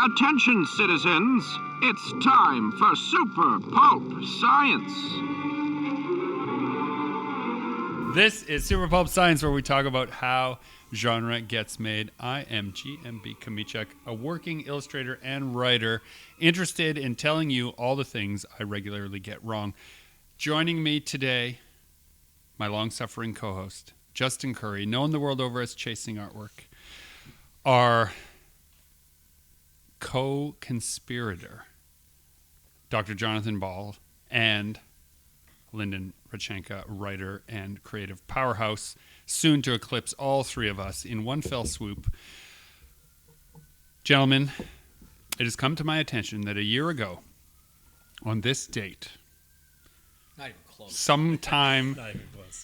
Attention, citizens. It's time for Super Pulp Science. This is Super Pulp Science, where we talk about how genre gets made. I am GMB Kamichuk, a working illustrator and writer, interested in telling you all the things I regularly get wrong. Joining me today, my long-suffering co-host, Justin Curry, known the world over as Chasing Artwork, our co-conspirator, Dr. Jonathan Ball, and Lyndon, Radchenka, writer and creative powerhouse, soon to eclipse all three of us in one fell swoop. Gentlemen, it has come to my attention that a year ago, on this date, Not even close. sometime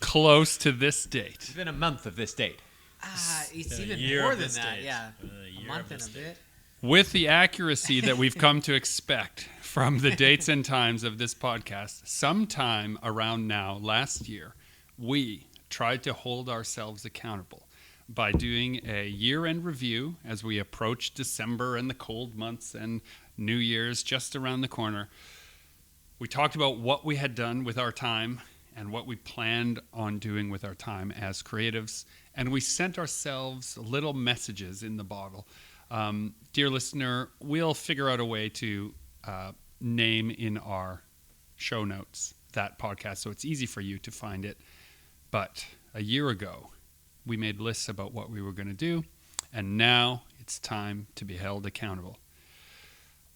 close to this date, It's been a month of this date. It's been a even year more of than this that. date. Yeah, A a year month of and a this bit. with the accuracy that we've come to expect from the dates and times of this podcast, sometime around now, last year, we tried to hold ourselves accountable by doing a year-end review as we approach December and the cold months and New Year's just around the corner. We talked about what we had done with our time and what we planned on doing with our time as creatives, and we sent ourselves little messages in the bottle. Dear listener, we'll figure out a way to name in our show notes that podcast so it's easy for you to find it. But a year ago, we made lists about what we were going to do, and now it's time to be held accountable.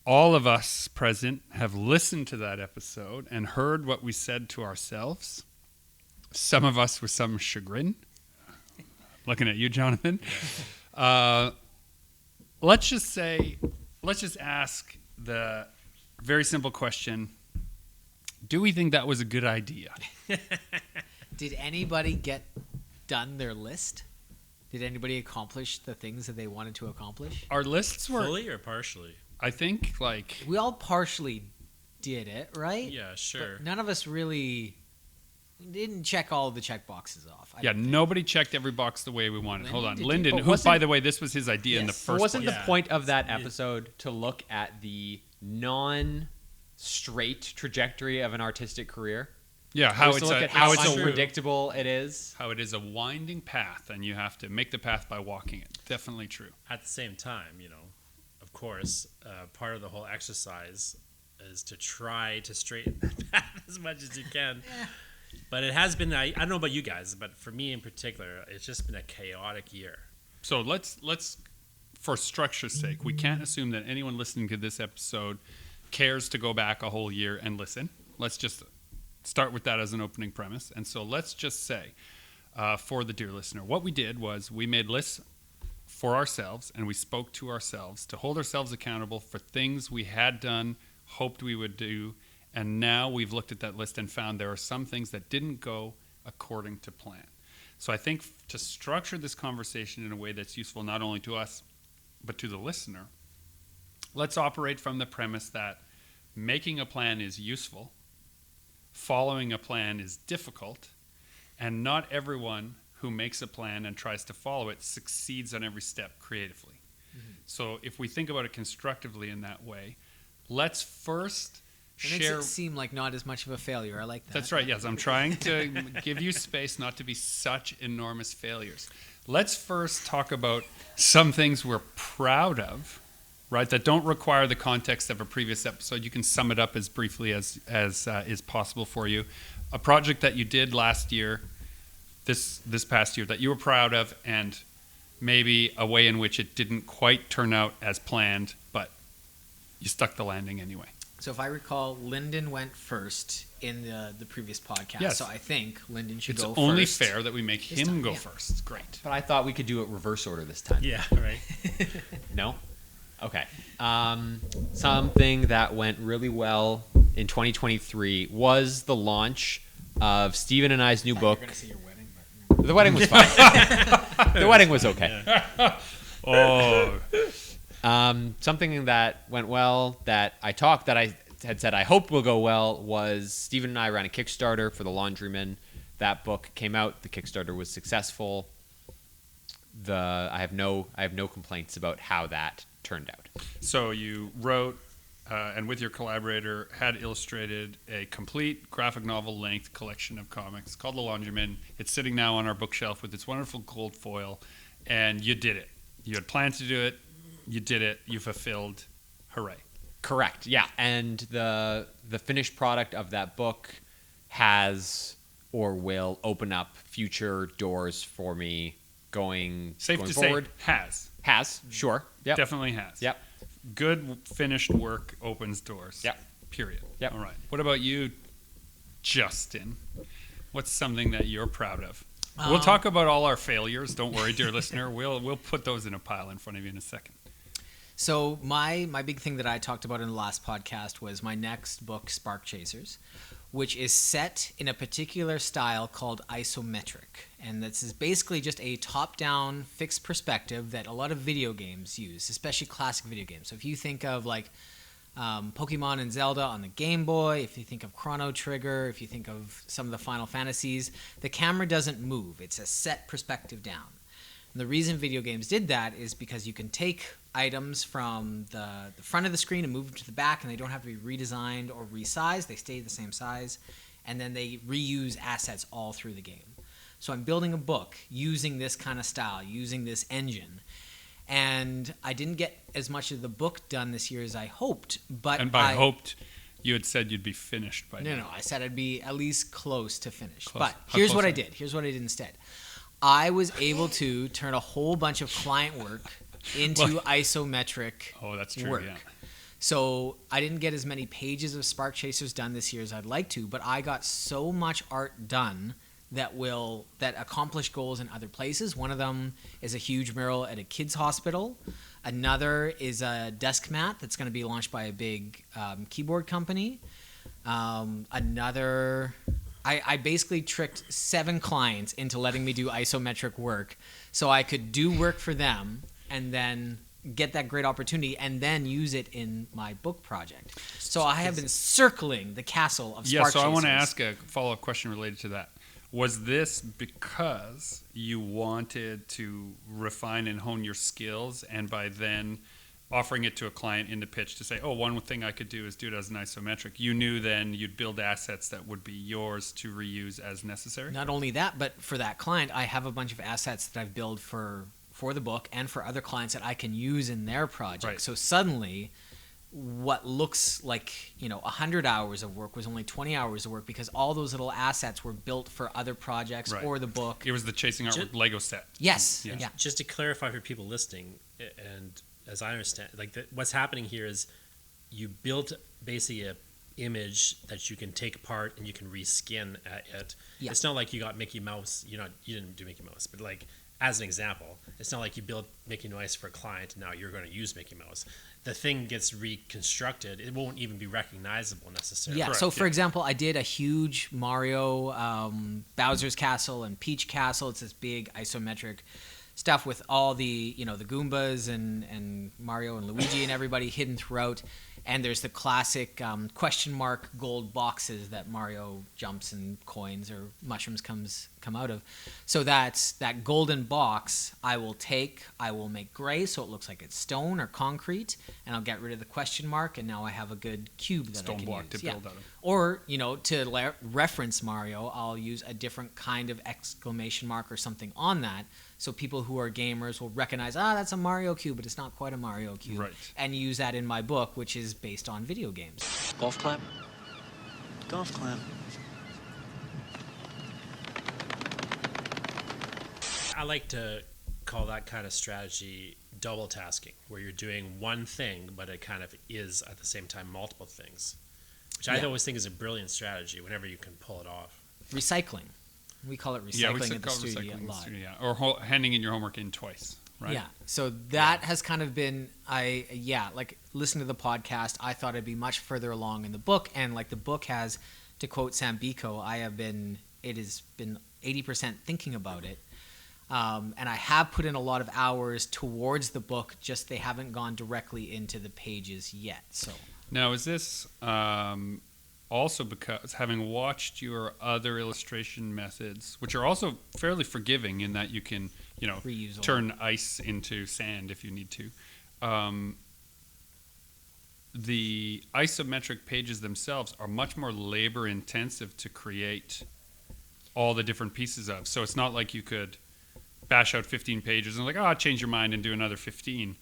All of us present have listened to that episode and heard what we said to ourselves. Some of us with some chagrin. Looking at you, Jonathan. Let's just ask the very simple question: do we think that was a good idea? Did anybody get done their list? Did anybody accomplish the things that they wanted to accomplish? Our lists were, Fully or partially? I think, like, We all partially did it, right? Yeah, sure. But none of us really didn't check all the check boxes off. I yeah, don't think. nobody checked every box the way we wanted. Hold on. Lyndon, did you? Lyndon, But who, wasn't- by the way, this was his idea in the Yes. first Wasn't place. the point of that Yeah. episode to look at the non-straight trajectory of an artistic career? Yeah, how Was it's to look a, at how how it's a unpredictable it is. how it is a winding path, and you have to make the path by walking it. Definitely true. At the same time, of course, part of the whole exercise is to try to straighten that path as much as you can. But it has been, I don't know about you guys, but for me in particular, it's just been a chaotic year. So let's for structure's sake, we can't assume that anyone listening to this episode cares to go back a whole year and listen. Let's just start with that as an opening premise. And so let's just say, for the dear listener, what we did was we made lists for ourselves, and we spoke to ourselves to hold ourselves accountable for things we had done, hoped we would do, and now we've looked at that list and found there are some things that didn't go according to plan. So I think to structure this conversation in a way that's useful not only to us, but to the listener, let's operate from the premise that making a plan is useful, following a plan is difficult, and not everyone who makes a plan and tries to follow it succeeds on every step creatively. Mm-hmm. So if we think about it constructively in that way, let's first It makes share... it seem like not as much of a failure. I like that. That's right, yes. I'm trying to give you space not to be such enormous failures. Let's first talk about some things we're proud of, right, that don't require the context of a previous episode. You can sum it up as briefly as is possible for you. A project that you did last year, this past year, that you were proud of, and maybe a way in which it didn't quite turn out as planned, but you stuck the landing anyway. So if I recall, Lyndon went first in the previous podcast. Yes. So I think Lyndon should It's go only first. fair that we make This him time, go yeah. first. Great. But I thought we could do it reverse order this time. Yeah, right. No? Okay. Something that went really well in 2023 was the launch of Stephen and I's new book. You're gonna say your wedding, but The wedding was fine. The wedding was okay. Oh, Something that went well that I had said I hoped will go well was Stephen and I ran a Kickstarter for the Laundryman that book came out. The Kickstarter was successful. I have no complaints about how that turned out. So you wrote, and with your collaborator, had illustrated a complete graphic novel length collection of comics called The Laundryman. It's sitting now on our bookshelf with its wonderful gold foil, and you did it. You had planned to do it. You did it. You fulfilled. Hooray. Correct. Yeah. And the finished product of that book has or will open up future doors for me going forward. Has, sure. Yep. Definitely has. Yep. Good finished work opens doors. Yep. Period. Yep. All right. What about you, Justin? What's something that you're proud of? We'll talk about all our failures. Don't worry, dear listener. We'll put those in a pile in front of you in a second. So my big thing that I talked about in the last podcast was my next book, Spark Chasers, which is set in a particular style called isometric. And this is basically just a top-down fixed perspective that a lot of video games use, especially classic video games. So if you think of like Pokemon and Zelda on the Game Boy, if you think of Chrono Trigger, if you think of some of the Final Fantasies, the camera doesn't move. It's a set perspective down. And the reason video games did that is because you can take items from the front of the screen and move them to the back, and they don't have to be redesigned or resized. They stay the same size, and then they reuse assets all through the game. So I'm building a book using this kind of style, using this engine. And I didn't get as much of the book done this year as I hoped. But and by hoped, you had said you'd be finished by now. No, I said I'd be at least close to finished. Close. But How here's close what are I you? did. Here's what I did instead. I was able to turn a whole bunch of client work into isometric Oh, that's true, work. yeah. So I didn't get as many pages of Spark Chasers done this year as I'd like to, but I got so much art done that accomplish goals in other places. One of them is a huge mural at a kids' hospital. Another is a desk mat that's going to be launched by a big keyboard company. I basically tricked 7 clients into letting me do isometric work so I could do work for them and then get that great opportunity and then use it in my book project. So I have been circling the castle of Spark Yeah, so I want to Chasers. ask a follow-up question related to that. Was this because you wanted to refine and hone your skills, and by then offering it to a client in the pitch to say, oh, one thing I could do is do it as an isometric, you knew then you'd build assets that would be yours to reuse as necessary? Not only that, but for that client, I have a bunch of assets that I've built for the book and for other clients that I can use in their project. Right. So suddenly, what looks like 100 hours of work was only 20 hours of work because all those little assets were built for other projects Right. or the book. It was the Chasing Art with Lego set. Yes. Yeah. Yeah. Just to clarify for people listening, and as I understand, what's happening here is you built basically a image that you can take apart and you can reskin it. Yeah. It's not like you got Mickey Mouse. You didn't do Mickey Mouse, but like as an example, it's not like you built Mickey Mouse for a client and now you're going to use Mickey Mouse. The thing gets reconstructed. It won't even be recognizable necessarily. Yeah. Correct, So, for yeah. example, I did a huge Mario, Bowser's Castle and Peach Castle. It's this big isometric stuff with all the the Goombas and Mario and Luigi and everybody hidden throughout. And there's the classic question mark gold boxes that Mario jumps and coins or mushrooms come out of. So that golden box I will make gray so it looks like it's stone or concrete, and I'll get rid of the question mark, and now I have a good cube that I Stone can block use. to build out of. Or, to reference Mario, I'll use a different kind of exclamation mark or something on that, so people who are gamers will recognize, that's a Mario cube, but it's not quite a Mario cube. Right. And use that in my book, which is based on video games. Golf clap? Golf clap. I like to call that kind of strategy double tasking, where you're doing one thing, but it kind of is at the same time multiple things, which I Yeah. always think is a brilliant strategy whenever you can pull it off. Recycling. We call it recycling Yeah, we at should the call studio recycling a in the lot. studio, yeah. Or handing in your homework in twice, right? Yeah. So that has kind of been, like listening to the podcast, I thought I'd be much further along in the book. And like the book has, to quote Sam Biko, it has been 80% thinking about it. And I have put in a lot of hours towards the book, just they haven't gone directly into the pages yet. So Now, is this also because having watched your other illustration methods, which are also fairly forgiving in that you can, Reuse turn ice into sand if you need to. The isometric pages themselves are much more labor intensive to create all the different pieces of. So it's not like you could bash out 15 pages and change your mind and do another 15.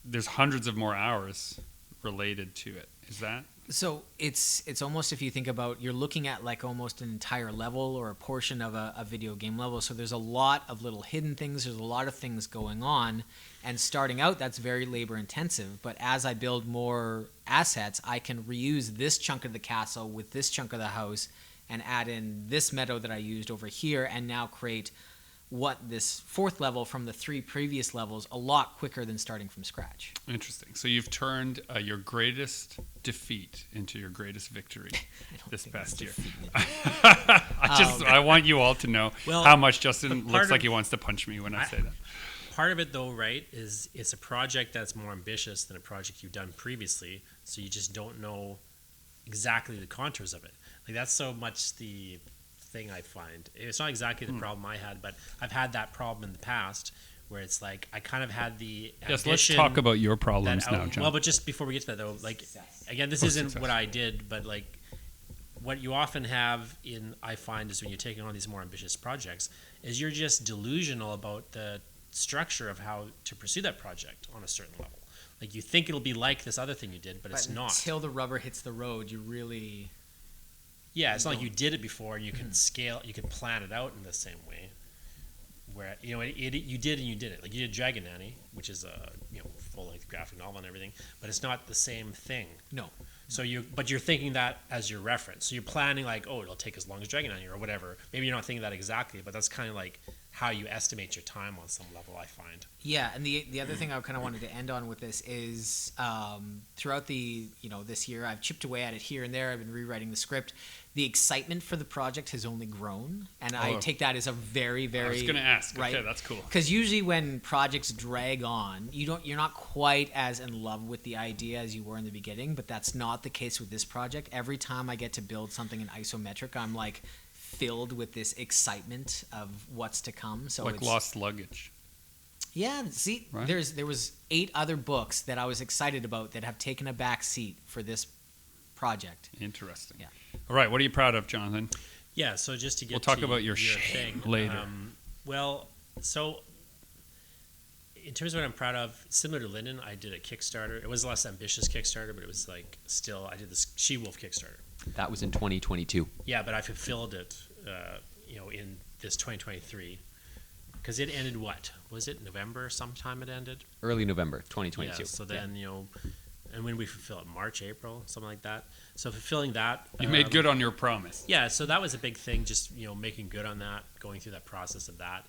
There's hundreds of more hours related to it. Is that? So it's almost, if you think about, you're looking at like almost an entire level or a portion of a video game level. So there's a lot of little hidden things. There's a lot of things going on. And starting out, that's very labor intensive. But as I build more assets, I can reuse this chunk of the castle with this chunk of the house and add in this meadow that I used over here and now create this fourth level from the 3 previous levels a lot quicker than starting from scratch. Interesting. So you've turned your greatest defeat into your greatest victory this past year. I want you all to know how much Justin looks like he wants to punch me when I say that. Part of it, though, right, is it's a project that's more ambitious than a project you've done previously, so you just don't know exactly the contours of it. Like, that's so much the thing I find. It's not exactly the problem I had, but I've had that problem in the past where it's like I kind of had the Yes, let's talk about your problems now, John. Well, but just before we get to that, though, like, again, this isn't what I did, but like what you often have I find is when you're taking on these more ambitious projects is you're just delusional about the structure of how to pursue that project on a certain level. Like, you think it'll be like this other thing you did, but it's not. Until the rubber hits the road, you really... Yeah, it's not like you did it before and you can scale, you can plan it out in the same way. Where, you did and you did it. Like, you did Dragon Nanny, which is a full-length graphic novel and everything, but it's not the same thing. No. So you're thinking that as your reference. So you're planning like, it'll take as long as Dragon Nanny or whatever. Maybe you're not thinking that exactly, but that's kind of like how you estimate your time on some level, I find. Yeah, and the other thing I kind of wanted to end on with this is throughout this year, I've chipped away at it here and there. I've been rewriting the script. The excitement for the project has only grown, and I take that as a very, very... I was going to ask. Right? Okay, that's cool. Because usually when projects drag on, you're not quite as in love with the idea as you were in the beginning, but that's not the case with this project. Every time I get to build something in isometric, I'm like filled with this excitement of what's to come. So like Lost Luggage. Yeah, see, right? there was 8 other books that I was excited about that have taken a back seat for this project. Interesting. Yeah. All right, what are you proud of, Jonathan? Yeah, so just to get we'll talk about your thing later. So in terms of what I'm proud of, similar to Lyndon, I did a Kickstarter. It was a less ambitious Kickstarter, but it was like still, I did this She-Wolf Kickstarter. That was in 2022. Yeah, but I fulfilled it, in this 2023. Because it ended what? Was it November sometime it ended? Early November 2022. Yeah, so then, and when we fulfill it, March, April, something like that. So fulfilling that. You made good on your promise. Yeah, so that was a big thing, just, making good on that, going through that process of that.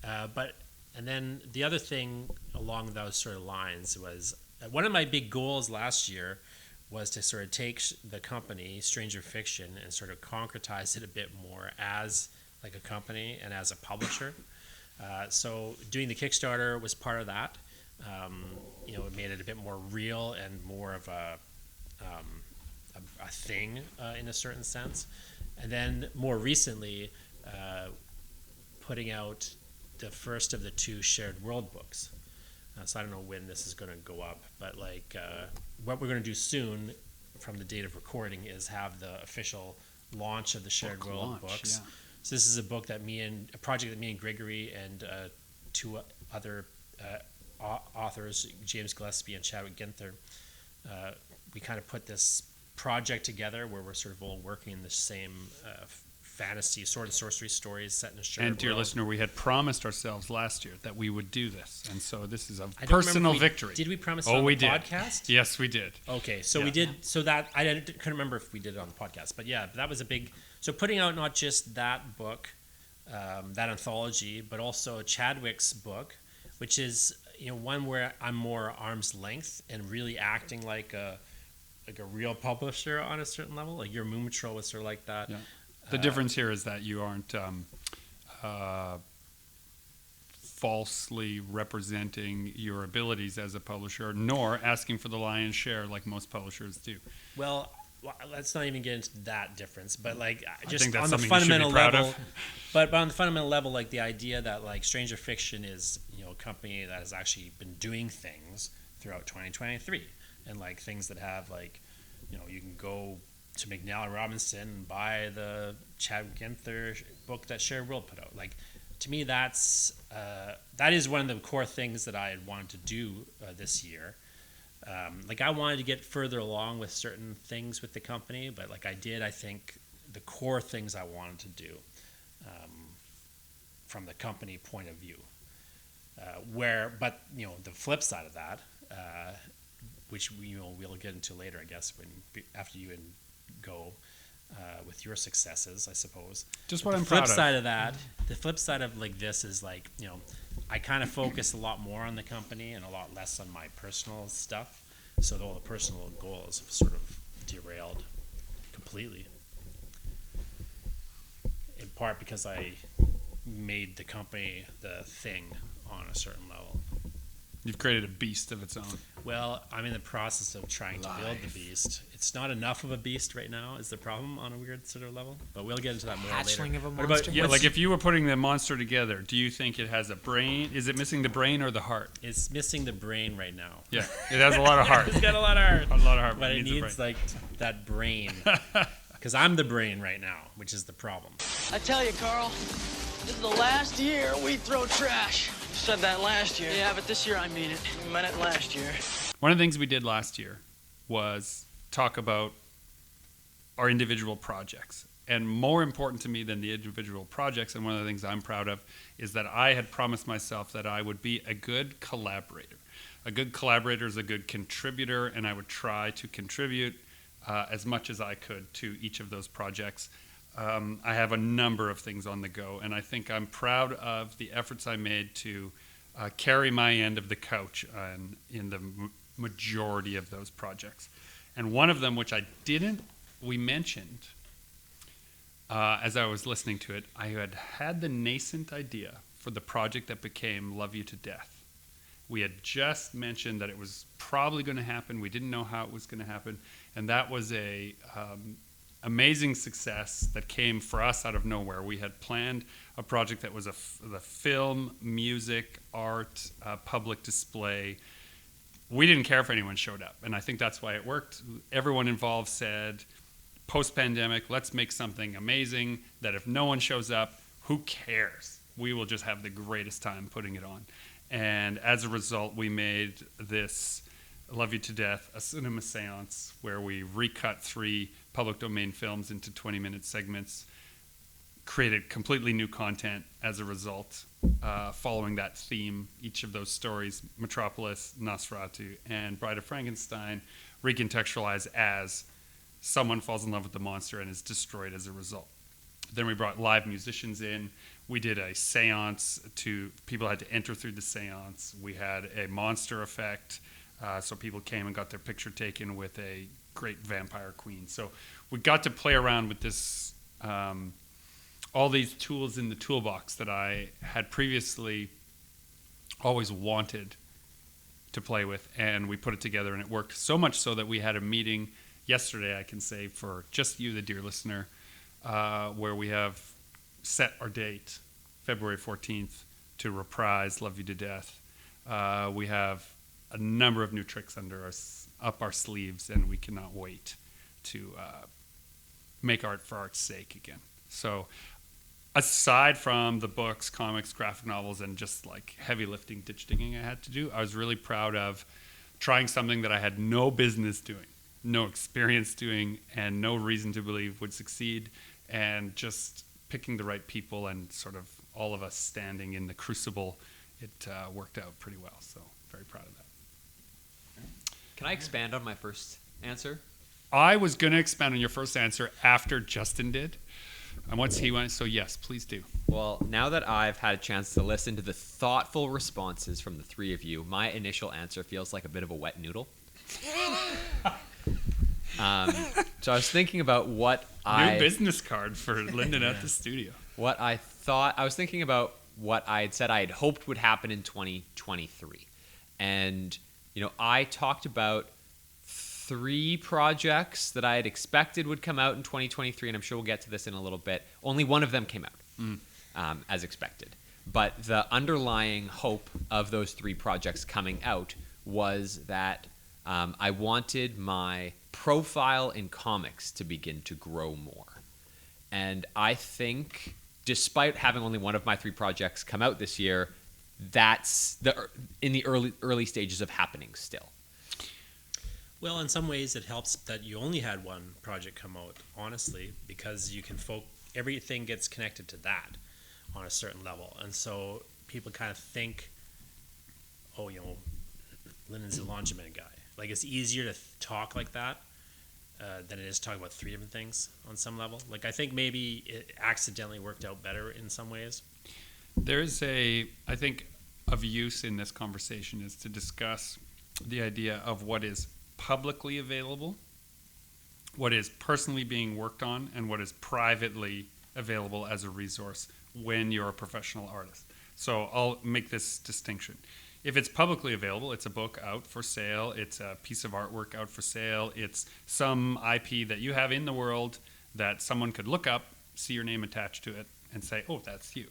And then the other thing along those sort of lines was, one of my big goals last year was to sort of take the company, Stranger Fiction, and sort of concretize it a bit more as like a company and as a publisher. So doing the Kickstarter was part of that. It made it a bit more real and more of a thing in a certain sense. And then more recently, putting out the first of the 2 shared world books. So I don't know when this is going to go up, but what we're going to do soon from the date of recording is have the official launch of the shared world books. Yeah. So this is a project that me and Gregory and 2 other authors, James Gillespie and Chadwick Ginther, we kind of put this project together where we're sort of all working in the same fantasy, sword and sorcery stories set in a shared world. And dear listener, we had promised ourselves last year that we would do this, and so this is a personal victory. Did we promise it on the podcast? Yes, we did. Okay, so we did. So that I couldn't remember if we did it on the podcast, but yeah, that was a big. So putting out not just that book, that anthology, but also Chadwick's book, which is one where I'm more arm's length and really acting like a real publisher on a certain level. Like your Moon Patrol was sort of like that. Yeah. The difference here is that you aren't falsely representing your abilities as a publisher, nor asking for the lion's share like most publishers do. Well, well, let's not even get into that difference, but like I just think that's on the something you should be fundamental proud level, of. but on the fundamental level, like the idea that like Stranger Fiction is, you know, a company that has actually been doing things throughout 2023, and like things that have like, you know, you can go to McNally Robinson and buy the Chad Ginther book that Share World put out. Like, to me, that is one of the core things that I had wanted to do this year. Like, I wanted to get further along with certain things with the company, but like I think the core things I wanted to do from the company point of view. But you know, the flip side of that, which we'll get into later, I guess, after you go with your successes, I suppose. Just what the I'm proud of. flip side of that, the flip side of like this is like, you know, I kind of focus a lot more on the company and a lot less on my personal stuff. So all the personal goals have sort of derailed completely. In part because I made the company the thing on a certain level. You've created a beast of its own. Well, I'm in the process of trying to build the beast. It's not enough of a beast right now is the problem on a weird sort of level, but we'll get into that more Hatchling later. of a What monster? Yeah, like if you were putting the monster together, do you think it has a brain? Is it missing the brain or the heart? It's missing the brain right now. Yeah, it has a lot of heart. It's got a lot of heart. A lot of heart, But it it needs a needs brain. like that brain. Because I'm the brain right now, which is the problem. I tell you, Carl, this is the last year we throw trash. You said that last year. Yeah, but this year I mean it. You meant it last year. One of the things we did last year was talk about our individual projects. And more important to me than the individual projects, and one of the things I'm proud of, is that I had promised myself that I would be a good collaborator. A good collaborator is a good contributor, and I would try to contribute as much as I could to each of those projects. I have a number of things on the go, and I think I'm proud of the efforts I made to carry my end of the couch in the majority of those projects. And one of them, which we mentioned as I was listening to it, I had the nascent idea for the project that became Love You to Death. We had just mentioned that it was probably going to happen. We didn't know how it was going to happen. And that was a amazing success that came for us out of nowhere. We had planned a project that was the film, music, art, public display. We didn't care if anyone showed up, and I think that's why it worked. Everyone involved said, post-pandemic, let's make something amazing that if no one shows up, who cares? We will just have the greatest time putting it on. And as a result, we made this Love You to Death, a cinema seance where we recut 3 public domain films into 20-minute segments, created completely new content as a result, following that theme. Each of those stories, Metropolis, Nosferatu, and Bride of Frankenstein, recontextualized as someone falls in love with the monster and is destroyed as a result. Then we brought live musicians in. We did a seance. People had to enter through the seance. We had a monster effect. So people came and got their picture taken with a great vampire queen. So we got to play around with this, all these tools in the toolbox that I had previously always wanted to play with, and we put it together, and it worked so much so that we had a meeting yesterday, I can say, for just you, the dear listener, where we have set our date, February 14th, to reprise Love You to Death. We have a number of new tricks up our sleeves, and we cannot wait to make art for art's sake again. So aside from the books, comics, graphic novels, and just like heavy lifting, ditch digging I had to do, I was really proud of trying something that I had no business doing, no experience doing, and no reason to believe would succeed, and just picking the right people and sort of all of us standing in the crucible. It worked out pretty well, so very proud of that. Can I expand on my first answer? I was going to expand on your first answer after Justin did. And once he went, so yes, please do. Well, now that I've had a chance to listen to the thoughtful responses from the 3 of you, my initial answer feels like a bit of a wet noodle. So I was thinking about New business card for Lyndon at the studio. I was thinking about what I had said I had hoped would happen in 2023. And, I talked about 3 projects that I had expected would come out in 2023, and I'm sure we'll get to this in a little bit. Only one of them came out, as expected. But the underlying hope of those 3 projects coming out was that I wanted my profile in comics to begin to grow more. And I think, despite having only one of my 3 projects come out this year, that's in the early stages of happening still. Well, in some ways, it helps that you only had one project come out, honestly, because you can everything gets connected to that on a certain level. And so people kind of think, oh, Lyndon's a laundromat guy. Like, it's easier to talk like that than it is to talk about 3 different things on some level. Like, I think maybe it accidentally worked out better in some ways. There's I think, of use in this conversation is to discuss the idea of what is publicly available, what is personally being worked on, and what is privately available as a resource when you're a professional artist. So I'll make this distinction. If it's publicly available, it's a book out for sale, it's a piece of artwork out for sale, it's some IP that you have in the world that someone could look up, see your name attached to it, and say, oh, that's you,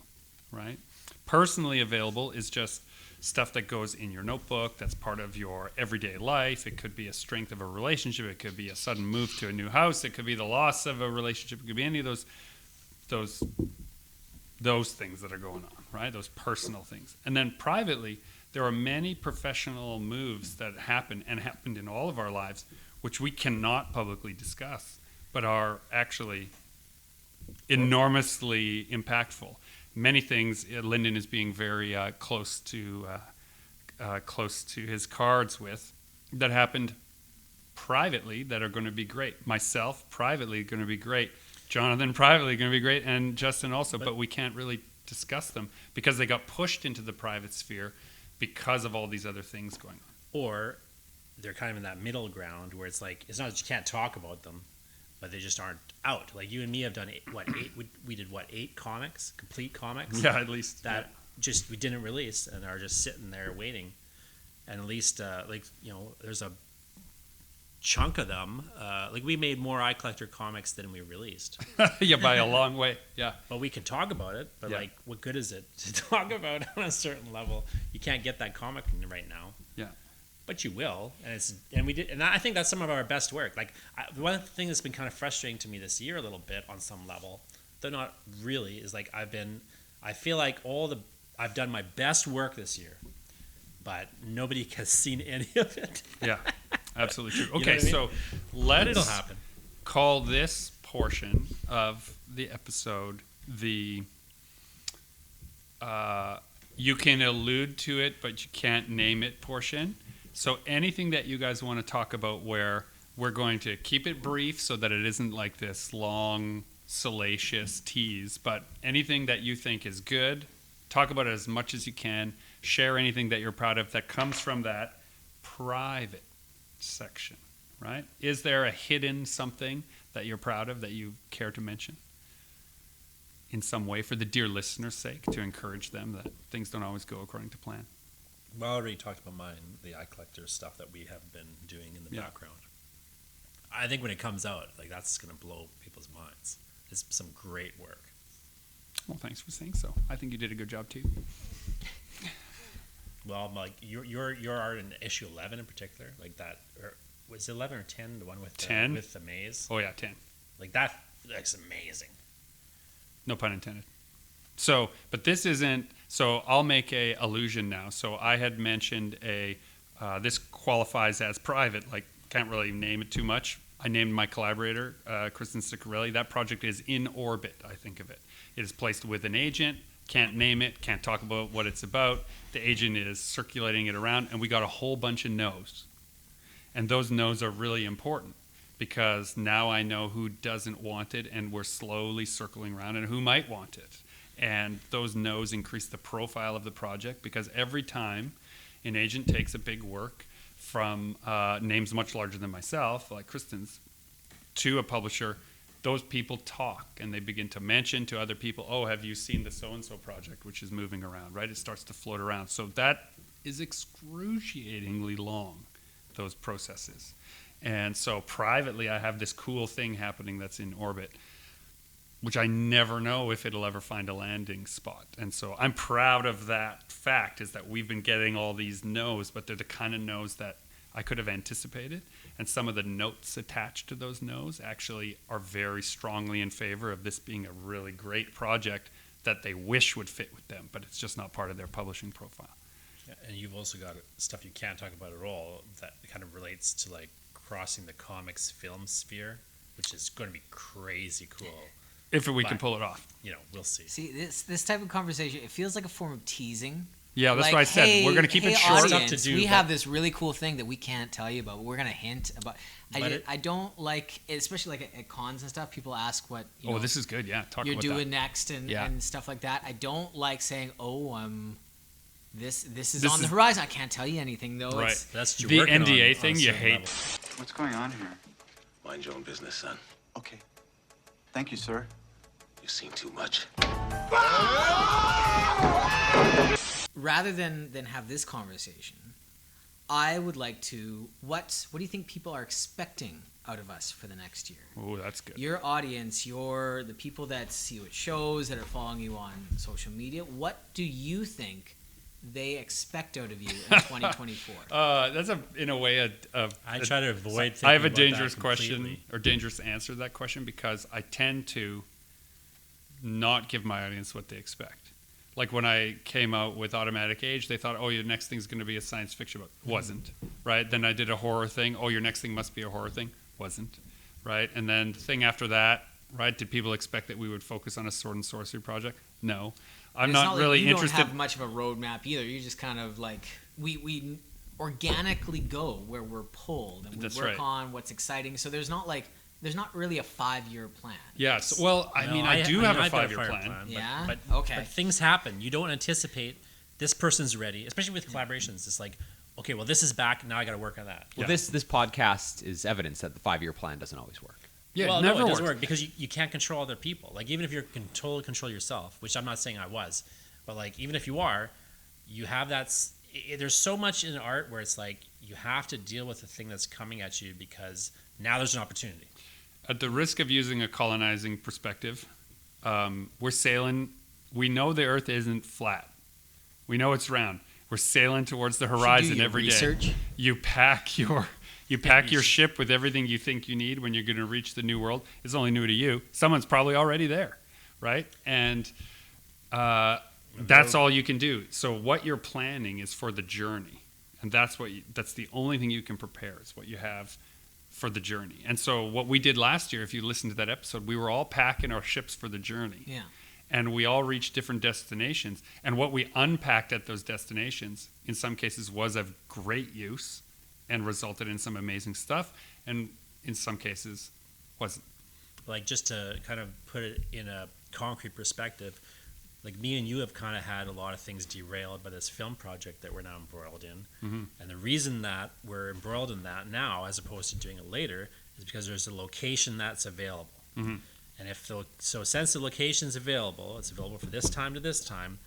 right? Personally available is just stuff that goes in your notebook, that's part of your everyday life. It could be a strength of a relationship, it could be a sudden move to a new house, it could be the loss of a relationship, it could be any of those things that are going on, right? Those personal things. And then privately, there are many professional moves that happen and happened in all of our lives, which we cannot publicly discuss, but are actually enormously impactful. Many things Lyndon is being very close to his cards with that happened privately that are going to be great. Myself, privately, going to be great. Jonathan, privately, going to be great. And Justin also, but we can't really discuss them because they got pushed into the private sphere because of all these other things going on. Or they're kind of in that middle ground where it's like, it's not that you can't talk about them, but they just aren't out. Like you and me have done 8? We did 8 comics, complete comics? Yeah, at least. That just we didn't release and are just sitting there waiting. And at least, there's a chunk of them. Like we made more Eye Collector comics than we released. Yeah, by a long way. Yeah. But we can talk about it. But like, what good is it to talk about on a certain level? You can't get that comic right now. Yeah. But you will, and I think that's some of our best work. Like one thing that's been kind of frustrating to me this year a little bit on some level, though not really, is like I feel like I've done my best work this year, but nobody has seen any of it. Yeah, absolutely true. Okay, You know what I mean? so But it'll let's happen. call this portion of the episode the you can allude to it, but you can't name it portion. So anything that you guys want to talk about where we're going to keep it brief so that it isn't like this long, salacious tease, but anything that you think is good, talk about it as much as you can, share anything that you're proud of that comes from that private section, right? Is there a hidden something that you're proud of that you care to mention in some way for the dear listener's sake, to encourage them that things don't always go according to plan? Well, I already talked about mine, the Eye Collector stuff that we have been doing in the background. I think when it comes out, like that's going to blow people's minds. It's some great work. Well, thanks for saying so. I think you did a good job too. Well, like your art in issue 11 in particular, like that, or was it 11 or 10? The one with 10 with the maze. Oh yeah, 10. Like that looks amazing. No pun intended. So, but this isn't. So I'll make a allusion now. So I had mentioned this qualifies as private. Like can't really name it too much. I named my collaborator, Kristen Ciccarelli. That project is in orbit. I think of it. It is placed with an agent. Can't name it. Can't talk about what it's about. The agent is circulating it around, and we got a whole bunch of no's. And those no's are really important because now I know who doesn't want it, and we're slowly circling around, and who might want it. And those no's increase the profile of the project because every time an agent takes a big work from names much larger than myself, like Kristen's, to a publisher, those people talk and they begin to mention to other people, oh, have you seen the so-and-so project, which is moving around, right? It starts to float around. So that is excruciatingly long, those processes. And so privately, I have this cool thing happening that's in orbit, which I never know if it'll ever find a landing spot. And so I'm proud of that fact, is that we've been getting all these no's, but they're the kind of no's that I could have anticipated. And some of the notes attached to those no's actually are very strongly in favor of this being a really great project that they wish would fit with them, but it's just not part of their publishing profile. Yeah, and you've also got stuff you can't talk about at all that kind of relates to like crossing the comics film sphere, which is going to be crazy cool. If we can pull it off. You know, we'll see. See, this type of conversation, it feels like a form of teasing. Yeah, that's like, what I said. Hey, we're going to keep it short. Audience, to do, we but- have this really cool thing that we can't tell you about. But we're going to hint about. I don't like, especially like at cons and stuff, people ask what This is good. Yeah, talk you're about doing that. next and stuff like that. I don't like saying, this is This on the is- horizon. I can't tell you anything though. Right. It's, That's what The you're working NDA on thing a you certain hate. level. What's going on here? Mind your own business, son. Okay. Thank you, sir. You've seen too much. rather than have this conversation, I would like to. What do you think people are expecting out of us for the next year? Oh, that's good. Your audience, the people that see you at shows, that are following you on social media, what do you think they expect out of you in 2024? That's in a way I try to avoid I have a thinking about that dangerous question completely. or dangerous answer to that question, because I tend to not give my audience what they expect. Like when I came out with Automatic Age, they thought, your next thing's going to be a science fiction book. Wasn't, right? Then I did a horror thing. Your next thing must be a horror thing. Wasn't, right? And then the thing after that, right? Did people expect that we would focus on a sword and sorcery project? No. I'm It's not really you interested. You don't have much of a roadmap either. You just kind of like we organically go where we're pulled, and we That's work right. on what's exciting. So there's not really a 5-year plan. Yes. Well, I mean, I do have a I've got 5-year plan. Yeah? But Okay. But things happen. You don't anticipate this person's ready, especially with collaborations. It's like, okay, well, this is back. Now I got to work on that. Well, Yeah. this podcast is evidence that the 5-year plan doesn't always work. Yeah, well, it never no, it doesn't works. work because you can't control other people. Like, even if you can totally control yourself, which I'm not saying I was, but like, even if you are, you have that. There's so much in art where it's like you have to deal with the thing that's coming at you because now there's an opportunity. At the risk of using a colonizing perspective, we're sailing. We know the Earth isn't flat. We know it's round. We're sailing towards the horizon every day. Research. You pack your ship with everything you think you need when you're going to reach the new world. It's only new to you. Someone's probably already there, right? And that's all you can do. So what you're planning is for the journey, and that's the only thing you can prepare is what you have for the journey. And so what we did last year, if you listen to that episode, we were all packing our ships for the journey. Yeah. And we all reached different destinations. And what we unpacked at those destinations, in some cases, was of great use and resulted in some amazing stuff. And in some cases, wasn't. Like, just to kind of put it in a concrete perspective, like me and you have kind of had a lot of things derailed by this film project that we're now embroiled in. Mm-hmm. And the reason that we're embroiled in that now, as opposed to doing it later, is because there's a location that's available. Mm-hmm. And since the location's available, it's available for this time to this time.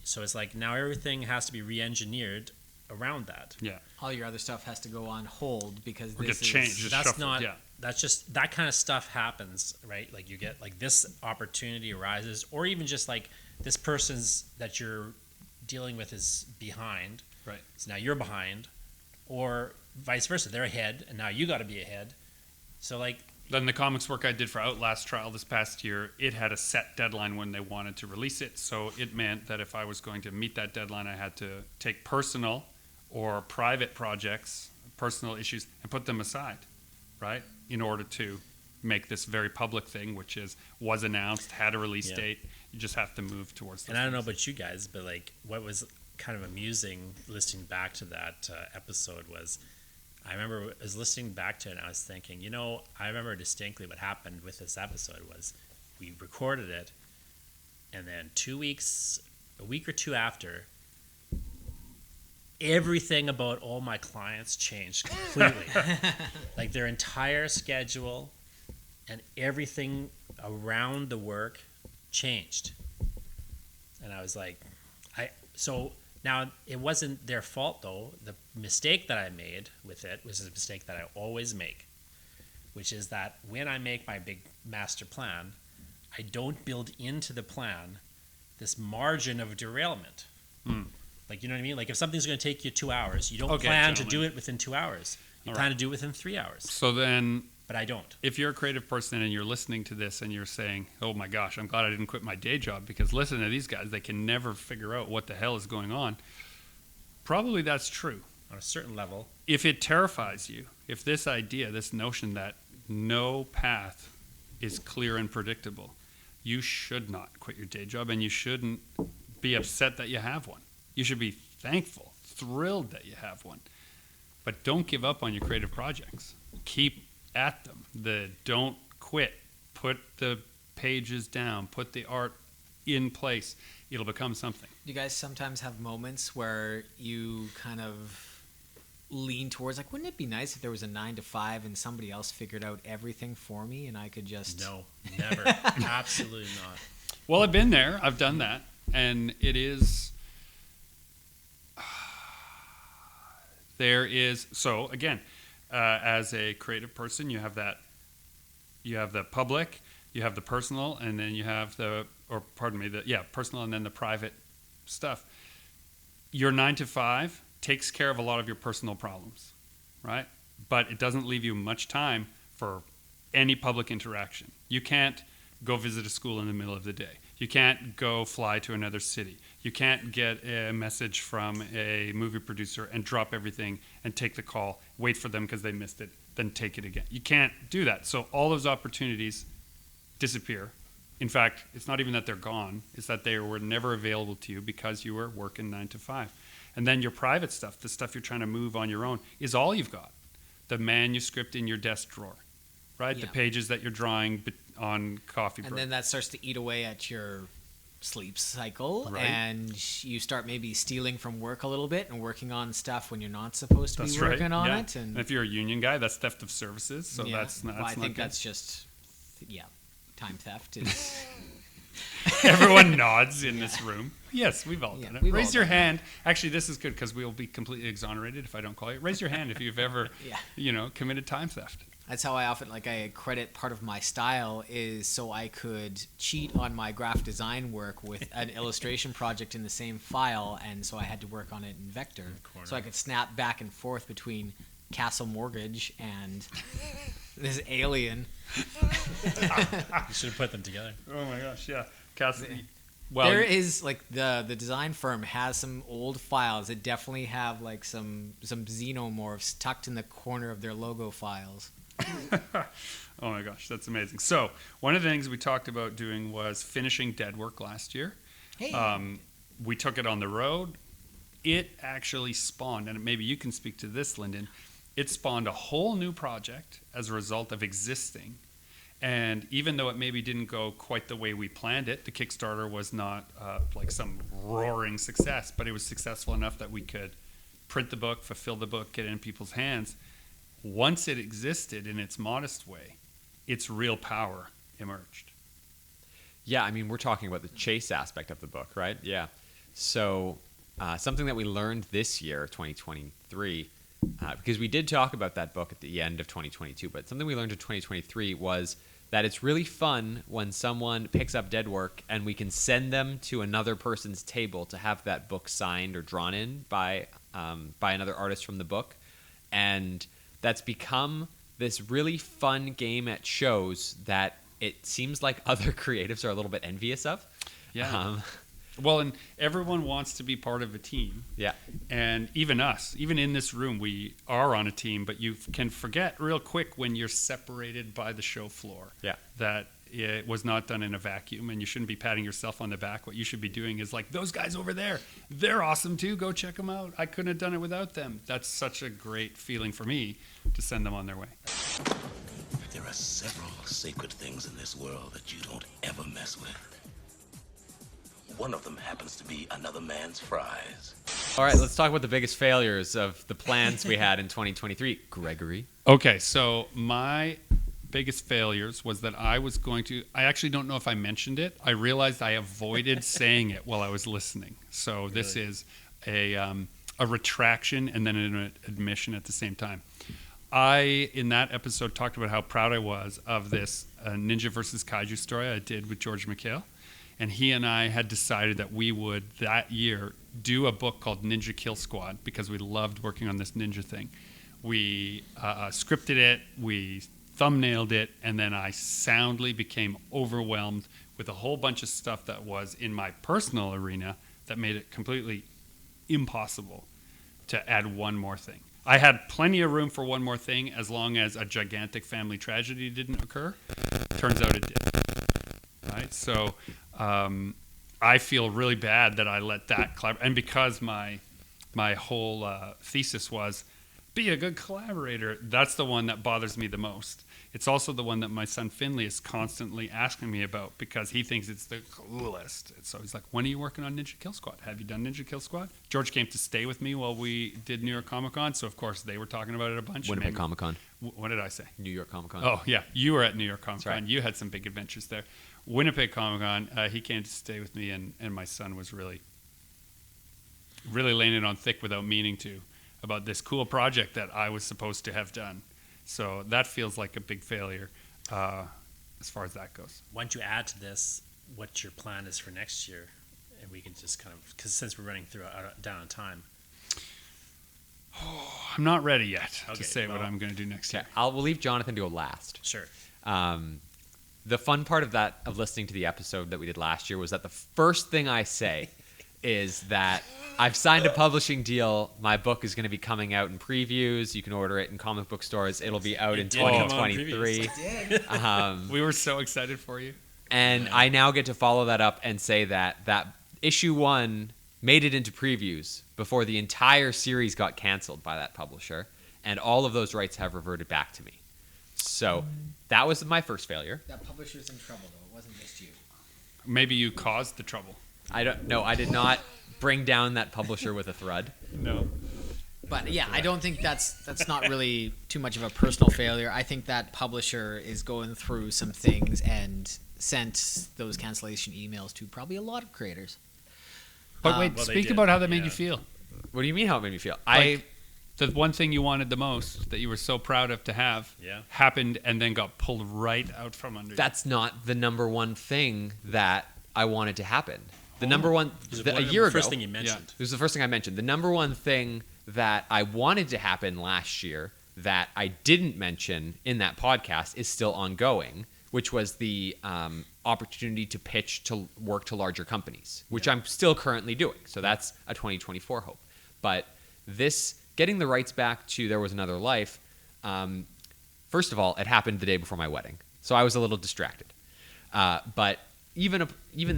So it's like now everything has to be re-engineered around that. Yeah. All your other stuff has to go on hold because Or this get changed. is Just That's shuffled, not. yeah. That's just that kind of stuff happens, right? Like you get like this opportunity arises, or even just like this person's that you're dealing with is behind. Right. So now you're behind, or vice versa. They're ahead, and now you got to be ahead. So like. Then the comics work I did for Outlast Trial this past year, it had a set deadline when they wanted to release it. So it meant that if I was going to meet that deadline, I had to take personal or private projects, personal issues, and put them aside, right? In order to make this very public thing, which was announced, had a release Yeah. date. You just have to move towards those And I don't know things. about you guys, but like what was kind of amusing listening back to that episode was I remember I was listening back to it and I was thinking, I remember distinctly what happened with this episode was we recorded it and then a week or two after, everything about all my clients changed completely. Like their entire schedule and everything around the work changed. And I was like, so now it wasn't their fault though. The mistake that I made with it was a mistake that I always make. which is that when I make my big master plan, I don't build into the plan this margin of derailment. Like, you know what I mean? Like, if something's going to take you 2 hours, you don't plan to do it within 2 hours. You plan to do it within 3 hours. So then, but I don't. If you're a creative person and you're listening to this and you're saying, oh my gosh, I'm glad I didn't quit my day job, because listen to these guys, they can never figure out what the hell is going on. Probably that's true. On a certain level. If it terrifies you, if this idea, this notion that no path is clear and predictable, you should not quit your day job, and you shouldn't be upset that you have one. You should be thankful, thrilled that you have one. But don't give up on your creative projects. Keep at them. Don't quit. Put the pages down. Put the art in place. It'll become something. Do you guys sometimes have moments where you kind of lean towards, like, wouldn't it be nice if there was a 9 to 5 and somebody else figured out everything for me and I could just... No, never. Absolutely not. Well, I've been there. I've done that. And it is... There is... So, again, as a creative person, you have that... You have the public, you have the personal, and then you have the... Or, pardon me, personal and then the private stuff. Your 9 to 5... takes care of a lot of your personal problems, right? But it doesn't leave you much time for any public interaction. You can't go visit a school in the middle of the day. You can't go fly to another city. You can't get a message from a movie producer and drop everything and take the call, wait for them because they missed it, then take it again. You can't do that. So all those opportunities disappear. In fact, it's not even that they're gone. It's that they were never available to you because you were working 9 to 5. And then your private stuff, the stuff you're trying to move on your own, is all you've got. The manuscript in your desk drawer, right? Yeah. The pages that you're drawing on coffee break. And then that starts to eat away at your sleep cycle. Right. And you start maybe stealing from work a little bit and working on stuff when you're not supposed to be working on it. And if you're a union guy, that's theft of services. So that's not I think good. that's just, time theft is... Everyone nods in this room. Yes, we've all done it. We've Raise all your done hand. Actually, this is good because we'll be completely exonerated if I don't call you. Raise your hand if you've ever, committed time theft. That's how I often, I credit part of my style is so I could cheat on my graphic design work with an illustration project in the same file, and so I had to work on it in vector. So I could snap back and forth between Castle Mortgage and this alien. You should have put them together. Oh my gosh, yeah. Castle. Well, there is the design firm has some old files that definitely have some xenomorphs tucked in the corner of their logo files. Oh my gosh, that's amazing. So one of the things we talked about doing was finishing Dead Work last year. Hey. We took it on the road. It actually spawned, and maybe you can speak to this, Lyndon. It spawned a whole new project as a result of existing. And even though it maybe didn't go quite the way we planned it, the Kickstarter was not some roaring success, but it was successful enough that we could print the book, fulfill the book, get it in people's hands. Once it existed in its modest way, its real power emerged. Yeah, I mean, we're talking about the chase aspect of the book, right? Yeah. So something that we learned this year, 2023, because we did talk about that book at the end of 2022, but something we learned in 2023 was that it's really fun when someone picks up Dead Work and we can send them to another person's table to have that book signed or drawn in by another artist from the book. And that's become this really fun game at shows that it seems like other creatives are a little bit envious of. Yeah. Well, and everyone wants to be part of a team. Yeah. And even us, even in this room, we are on a team, but you can forget real quick when you're separated by the show floor. Yeah. That it was not done in a vacuum, and you shouldn't be patting yourself on the back. What you should be doing is those guys over there, they're awesome too. Go check them out. I couldn't have done it without them. That's such a great feeling for me to send them on their way. There are several sacred things in this world that you don't ever mess with. One of them happens to be another man's fries. All right, let's talk about the biggest failures of the plans we had in 2023. Gregory? Okay, so my biggest failures was that I actually don't know if I mentioned it. I realized I avoided saying it while I was listening. So this is a retraction and then an admission at the same time. I, in that episode, talked about how proud I was of this Ninja versus Kaiju story I did with George McHale. And he and I had decided that we would, that year, do a book called Ninja Kill Squad because we loved working on this ninja thing. We scripted it, we thumbnailed it, and then I soundly became overwhelmed with a whole bunch of stuff that was in my personal arena that made it completely impossible to add one more thing. I had plenty of room for one more thing as long as a gigantic family tragedy didn't occur. Turns out it did. Right? So I feel really bad that I let that collaborate. And because my whole thesis was be a good collaborator, that's the one that bothers me the most. It's also the one that my son Finley is constantly asking me about because he thinks it's the coolest. And so he's like, when are you working on Ninja Kill Squad? Have you done Ninja Kill Squad? George came to stay with me while we did New York Comic Con, so of course they were talking about it a bunch. Winnipeg Comic Con. What did I say? New York Comic Con. Oh, yeah. You were at New York Comic Con. Right. You had some big adventures there. Winnipeg Comic Con, he came to stay with me, and my son was really laying it on thick without meaning to about this cool project that I was supposed to have done. So that feels like a big failure as far as that goes. Why don't you add to this what your plan is for next year? And we can just kind of, because since we're running through down on time. I'm not ready yet Okay, to say what well, I'm going to do next year. We'll leave Jonathan to go last. Sure. The fun part of listening to the episode that we did last year was that the first thing I say is that I've signed a publishing deal. My book is going to be coming out in previews. You can order it in comic book stores. It'll be out in did come on 2023. We were so excited for you. And I now get to follow that up and say that issue 1 made it into previews before the entire series got canceled by that publisher, and all of those rights have reverted back to me. So that was my first failure. That publisher's in trouble, though. It wasn't just you. Maybe you caused the trouble. I did not bring down that publisher with a thread. No. But yeah, I don't think that's not really too much of a personal failure. I think that publisher is going through some things and sent those cancellation emails to probably a lot of creators. But wait, well, they speak did, about how that made yeah. you feel. What do you mean how it made me feel? The one thing you wanted the most that you were so proud of to have happened and then got pulled right out from under you. That's not the number one thing that I wanted to happen. The number one, a year ago. First thing you mentioned. It was the first thing I mentioned. The number one thing that I wanted to happen last year that I didn't mention in that podcast is still ongoing, which was the opportunity to pitch to work to larger companies, which I'm still currently doing. So that's a 2024 hope. But this, getting the rights back to There Was Another Life, first of all, it happened the day before my wedding. So I was a little distracted. But even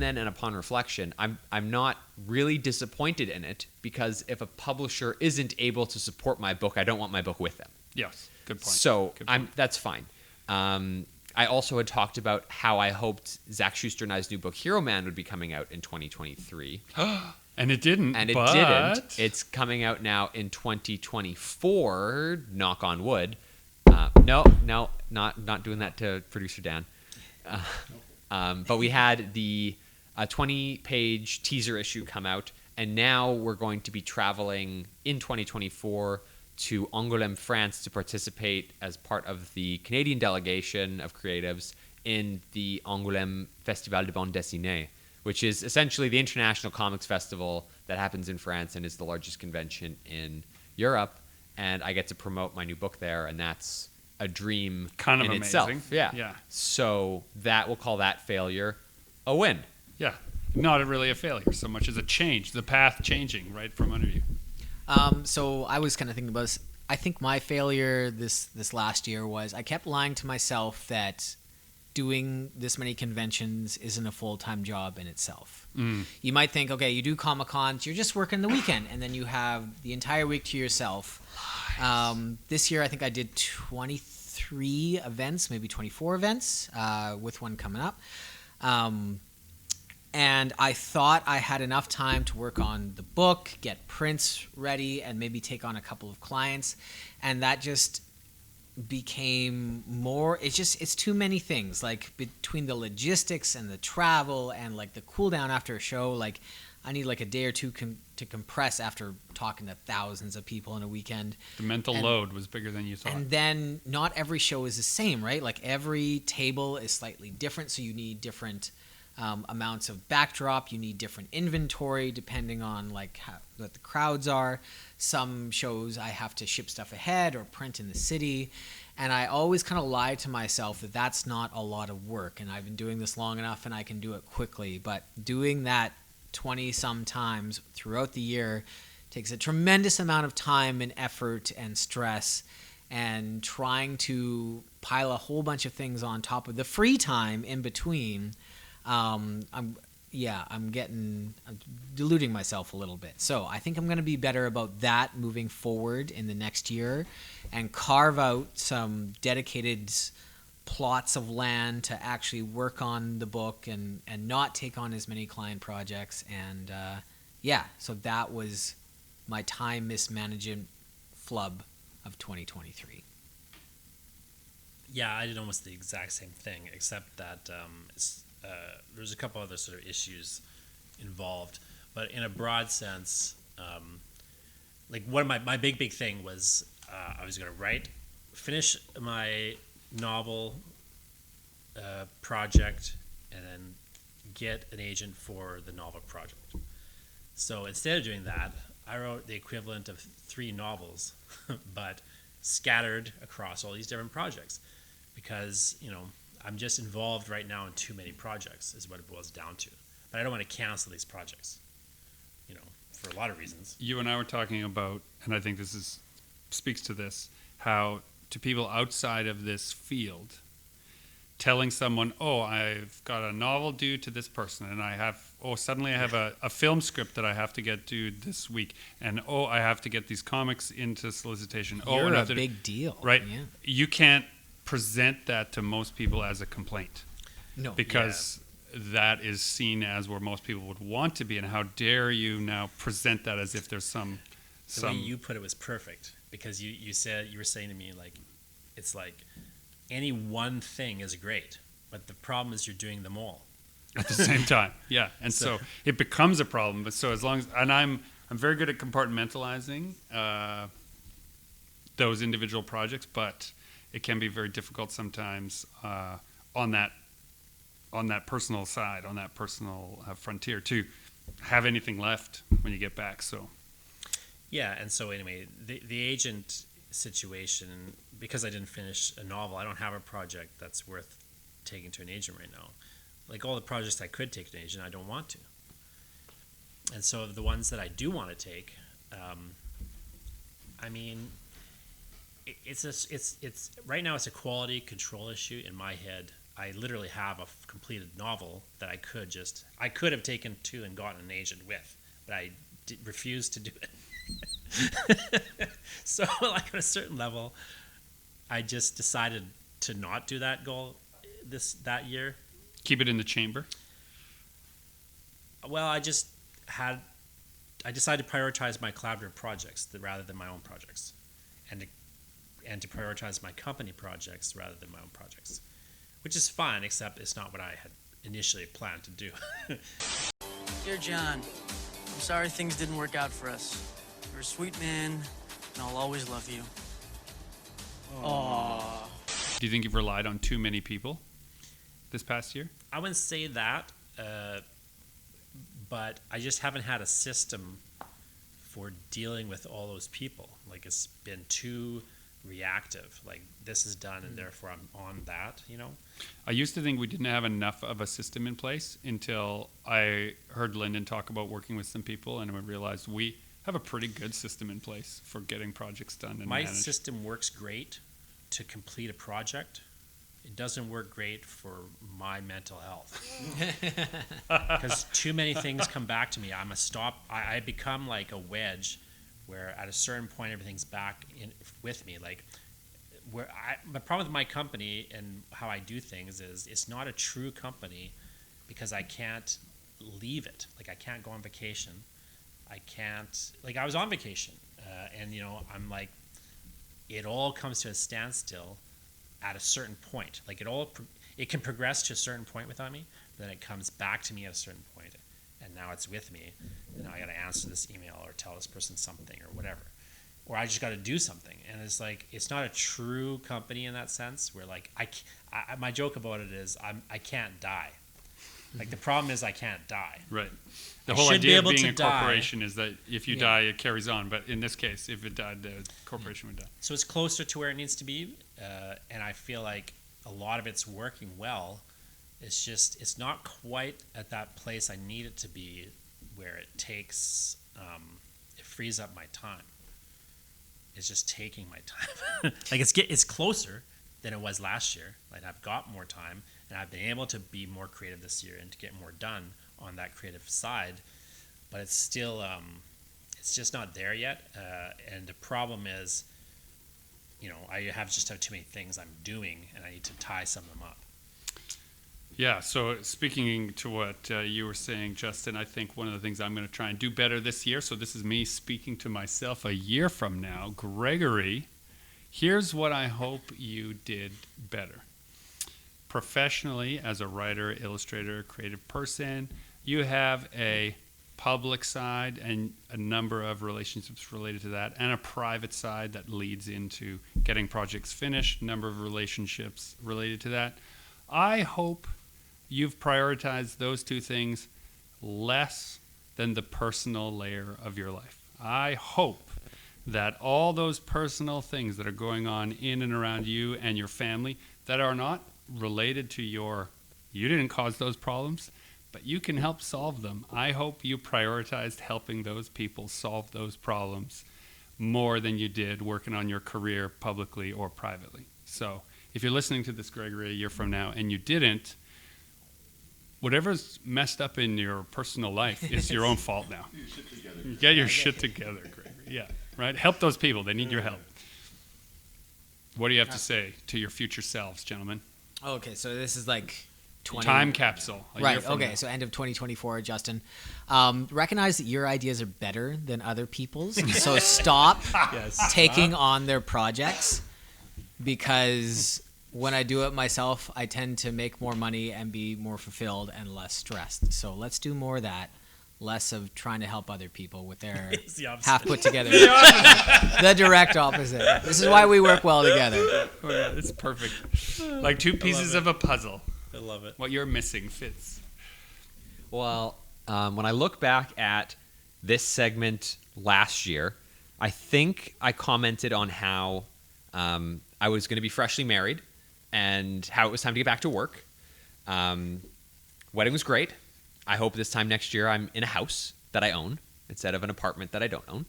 then, and upon reflection, I'm not really disappointed in it, because if a publisher isn't able to support my book, I don't want my book with them. Yes, good point. So Good point. that's fine. I also had talked about how I hoped Zach Schuster and I's new book, Hero Man, would be coming out in 2023. And it didn't. And it but... didn't. It's coming out now in 2024, knock on wood. No, not doing that to producer Dan. But we had the 20-page teaser issue come out, and now we're going to be traveling in 2024 to Angoulême, France, to participate as part of the Canadian delegation of creatives in the Angoulême Festival de Bande Dessinée, which is essentially the international comics festival that happens in France and is the largest convention in Europe. And I get to promote my new book there, and that's a dream Kind of in amazing. itself. Yeah. So we'll call that failure a win. Yeah. Not really a failure so much as a change, the path changing right from under you. So I was kind of thinking about this. I think my failure this last year was I kept lying to myself that doing this many conventions isn't a full-time job in itself. You might think, okay, you do Comic-Cons, you're just working the weekend, and then you have the entire week to yourself. This year I think I did 23 events, maybe 24 events, with one coming up. And I thought I had enough time to work on the book, get prints ready, and maybe take on a couple of clients. And that just became more, it's too many things, like between the logistics and the travel and like the cool down after a show. Like I need like a day or two to compress after talking to thousands of people in a weekend. The mental load was bigger than you thought. And then not every show is the same, right? Like every table is slightly different, so you need different amounts of backdrop. You need different inventory depending on like what the crowds are. Some shows I have to ship stuff ahead or print in the city. And I always kind of lie to myself that that's not a lot of work. And I've been doing this long enough and I can do it quickly. But doing that 20-some times throughout the year takes a tremendous amount of time and effort and stress, and trying to pile a whole bunch of things on top of the free time in between. I'm deluding myself a little bit. So I think I'm going to be better about that moving forward in the next year, and carve out some dedicated plots of land to actually work on the book and not take on as many client projects. And so that was my time mismanagement flub of 2023. Yeah, I did almost the exact same thing, except that there's a couple other sort of issues involved. But in a broad sense, like one of my big thing was I was going to finish my novel project, and then get an agent for the novel project. So instead of doing that, I wrote the equivalent of 3 novels, but scattered across all these different projects, because I'm just involved right now in too many projects is what it boils down to. But I don't want to cancel these projects, for a lot of reasons. You and I were talking about, and I think this speaks to this, how to people outside of this field, telling someone, I've got a novel due to this person, and suddenly I have a film script that I have to get due this week, and I have to get these comics into solicitation. You're a big deal. Right? Yeah. You can't present that to most people as a complaint. No. Because that is seen as where most people would want to be, and how dare you now present that as if there's some... The way you put it was perfect, because you were saying to me, like, it's like any one thing is great, but the problem is you're doing them all at the same time. Yeah, and so it becomes a problem. But so as long as, and I'm very good at compartmentalizing those individual projects, but it can be very difficult sometimes on that personal side, on that personal frontier, to have anything left when you get back. So yeah, and so anyway, the agent situation, because I didn't finish a novel, I don't have a project that's worth taking to an agent right now. Like all the projects I could take to an agent, I don't want to. And so the ones that I do want to take, it's right now it's a quality control issue in my head. I literally have a completed novel that I could have taken to and gotten an agent with, but I refused to do it. So like on a certain level, I just decided to not do that goal that year. Keep it in the chamber? Well, I decided to prioritize my collaborative projects rather than my own projects, and to prioritize my company projects rather than my own projects, which is fine, except it's not what I had initially planned to do. Dear John, I'm sorry things didn't work out for us. You're a sweet man, and I'll always love you. Aww. Do you think you've relied on too many people this past year? I wouldn't say that, but I just haven't had a system for dealing with all those people. Like, it's been too reactive. Like, this is done, and therefore I'm on that, I used to think we didn't have enough of a system in place until I heard Lyndon talk about working with some people, and I realized we have a pretty good system in place for getting projects done and My managed. system works great to complete a project. It doesn't work great for my mental health, because too many things come back to me. I become like a wedge, where at a certain point everything's back with me. Like, the problem with my company and how I do things is it's not a true company, because I can't leave it. Like, I can't go on vacation. I can't, like, I was on vacation, and I'm like, it all comes to a standstill at a certain point. Like it can progress to a certain point without me, but then it comes back to me at a certain point, and now it's with me, and now I got to answer this email or tell this person something or whatever, or I just got to do something. And it's like, it's not a true company in that sense, where like my joke about it is I can't die. Like the problem is I can't die. Right. The whole idea of being a corporation is that if you die, it carries on. But in this case, if it died, the corporation would die. So it's closer to where it needs to be, and I feel like a lot of it's working well. It's just, it's not quite at that place I need it to be, where it takes, it frees up my time. It's just taking my time. Like it's closer than it was last year. Like I've got more time, and I've been able to be more creative this year and to get more done on that creative side. But it's still, it's just not there yet. And the problem is, I just have too many things I'm doing, and I need to tie some of them up. Yeah, so speaking to what you were saying, Justin, I think one of the things I'm going to try and do better this year, so this is me speaking to myself a year from now. Gregory, here's what I hope you did better. Professionally, as a writer, illustrator, creative person, you have a public side and a number of relationships related to that, and a private side that leads into getting projects finished, number of relationships related to that. I hope you've prioritized those two things less than the personal layer of your life. I hope that all those personal things that are going on in and around you and your family that are not related to you didn't cause those problems, but you can help solve them. I hope you prioritized helping those people solve those problems more than you did working on your career publicly or privately. So if you're listening to this, Gregory, a year from now, and you didn't, whatever's messed up in your personal life is your own fault now. Get your shit together, Gregory. Yeah, right? Help those people. They need your help. What do you have to say to your future selves, gentlemen? Okay, so this is like 20... Time capsule. Right, okay, so end of 2024, Justin. Recognize that your ideas are better than other people's, so stop taking on their projects, because when I do it myself, I tend to make more money and be more fulfilled and less stressed. So let's do more of that, less of trying to help other people with their half put together. The direct opposite. This is why we work well together. Oh, yeah, it's perfect. Like two pieces of a puzzle. I love it. What you're missing fits. Well, when I look back at this segment last year, I think I commented on how I was going to be freshly married and how it was time to get back to work. Wedding was great. I hope this time next year I'm in a house that I own instead of an apartment that I don't own.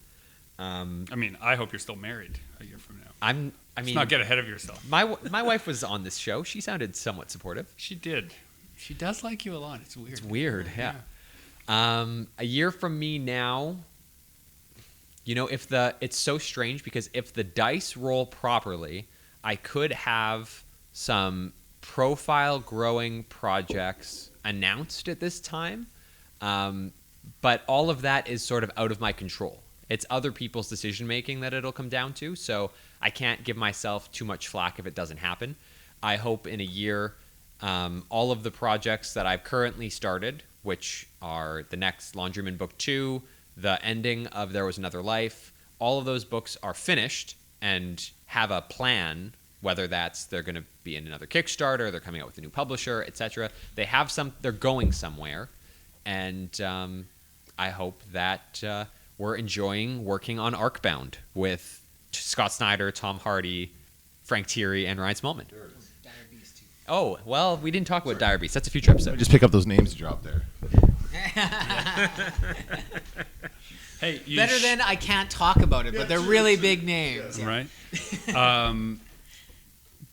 I hope you're still married a year from now. Let's not get ahead of yourself. My wife was on this show. She sounded somewhat supportive. She did. She does like you a lot. It's weird. It's weird, yeah. A year from me now, it's so strange because if the dice roll properly, I could have some profile growing projects announced at this time. But all of that is sort of out of my control. It's other people's decision making that it'll come down to. So I can't give myself too much flack if it doesn't happen. I hope in a year, all of the projects that I've currently started, which are the next Laundryman Book 2, the ending of There Was Another Life, all of those books are finished and have a plan, whether that's they're going to be in another Kickstarter, they're coming out with a new publisher, etc. They're going somewhere. And I hope that we're enjoying working on Arcbound with Scott Snyder, Tom Hardy, Frank Thierry, and Ryan Smallman. Dire Beast too. Oh, well, we didn't talk about Dire Beast. That's a future episode. Just pick up those names you dropped there. Hey, better than I can't talk about it, but they're really big names. Right?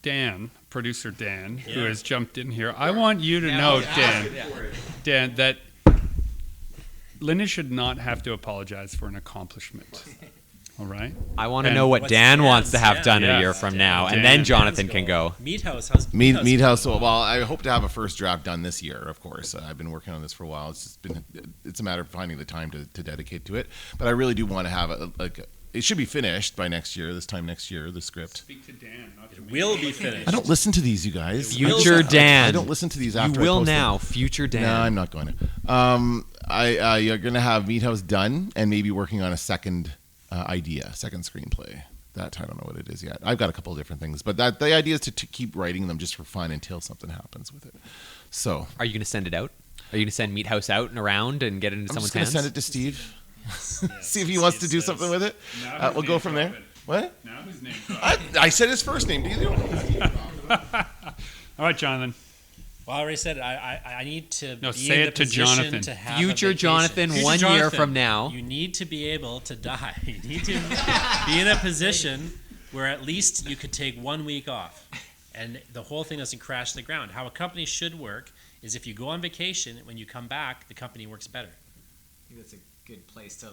Dan, producer Dan, who has jumped in here. I want you to know, Dan, that Lyndon should not have to apologize for an accomplishment. All right? I want to know what Dan wants to have done a year from now, and then Jonathan can go. Meat House. How's Meat House. Well, I hope to have a first draft done this year, of course. I've been working on this for a while. It's a matter of finding the time to dedicate to it. But I really do want to have it should be finished by next year. This time next year, the script. Speak to Dan. Not to It me. will be finished. I don't listen to these, you guys. Future Dan. I don't listen to these You after I will post them. now, future Dan. No, I'm not going to. You're going to have Meat House done and maybe working on a second idea, second screenplay. That I don't know what it is yet. I've got a couple of different things, but the idea is to keep writing them just for fun until something happens with it. So, Are you going to send it out? Are you going to send Meat House out and around and get it into I'm someone's just going to hands? send it to Steve. Yes, See if he wants to do Steve something says. with it. Now his We'll go name's from there. dropping. What? Now his name's dropping. I said his first name. Do you know? All right, Jonathan. Well, I already said it. I need to No, be say in it the to position Jonathan. to have a Future vacation. Jonathan, Future 1 year Jonathan, from now. You need to be able to die. You need to be in a position where at least you could take 1 week off, and the whole thing doesn't crash to the ground. How a company should work is if you go on vacation, when you come back, the company works better. I think that's a good place to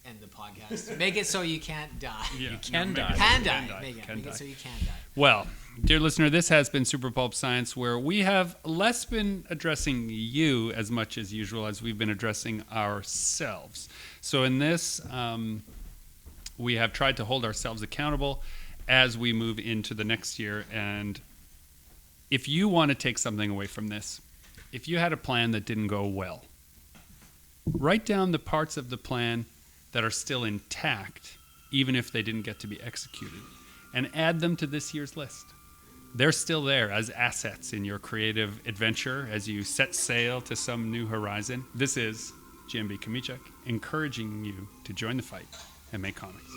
end the podcast. Make it so you can't die. Yeah, You can make die. it- Can you die. Make can it die. so you can die. Well, dear listener, this has been Super Pulp Science, where we have less been addressing you as much as usual as we've been addressing ourselves. So in this, we have tried to hold ourselves accountable as we move into the next year. And if you want to take something away from this, if you had a plan that didn't go well, write down the parts of the plan that are still intact, even if they didn't get to be executed, and add them to this year's list. They're still there as assets in your creative adventure as you set sail to some new horizon. This is GMB Kamichuk encouraging you to join the fight and make comics.